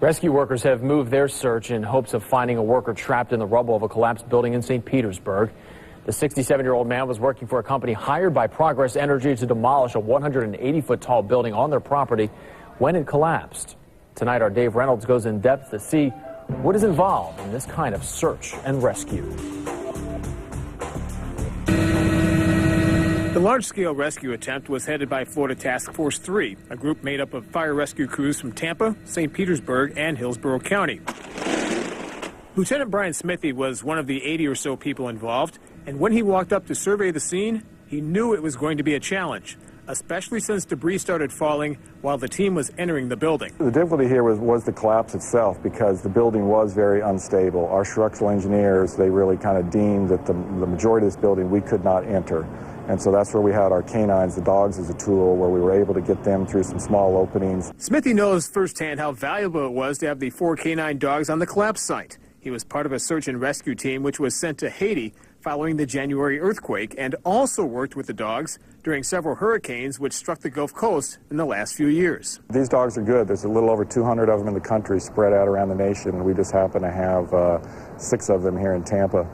Rescue workers have moved their search in hopes of finding a worker trapped in the rubble of a collapsed building in St. Petersburg. The 67-year-old man was working for a company hired by Progress Energy to demolish a 180-foot tall building on their property when it collapsed. Tonight, our Dave Reynolds goes in depth to see what is involved in this kind of search and rescue. The large-scale rescue attempt was headed by Florida Task Force 3, a group made up of fire rescue crews from Tampa, St. Petersburg, and Hillsborough County. Lieutenant Brian Smithy was one of the 80 or so people involved, and when he walked up to survey the scene, he knew it was going to be a challenge, especially since debris started falling while the team was entering the building. The difficulty here was the collapse itself, because the building was very unstable. Our structural engineers, they really kind of deemed that the majority of this building we could not enter. And so that's where we had our canines, the dogs, as a tool, where we were able to get them through some small openings. Smithy knows firsthand how valuable it was to have the 4 canine dogs on the collapse site. He was part of a search and rescue team which was sent to Haiti following the January earthquake, and also worked with the dogs during several hurricanes which struck the Gulf Coast in the last few years. These dogs are good. There's a little over 200 of them in the country spread out around the nation, and we just happen to have 6 of them here in Tampa.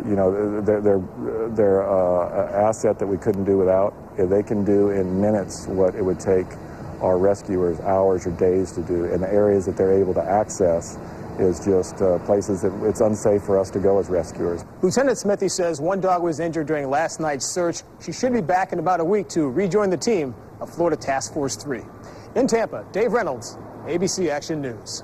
You know, they're an asset that we couldn't do without. They can do in minutes what it would take our rescuers hours or days to do. And the areas that they're able to access is just places that it's unsafe for us to go as rescuers. Lieutenant Smithy says one dog was injured during last night's search. She should be back in about a week to rejoin the team of Florida Task Force 3. In Tampa, Dave Reynolds, ABC Action News.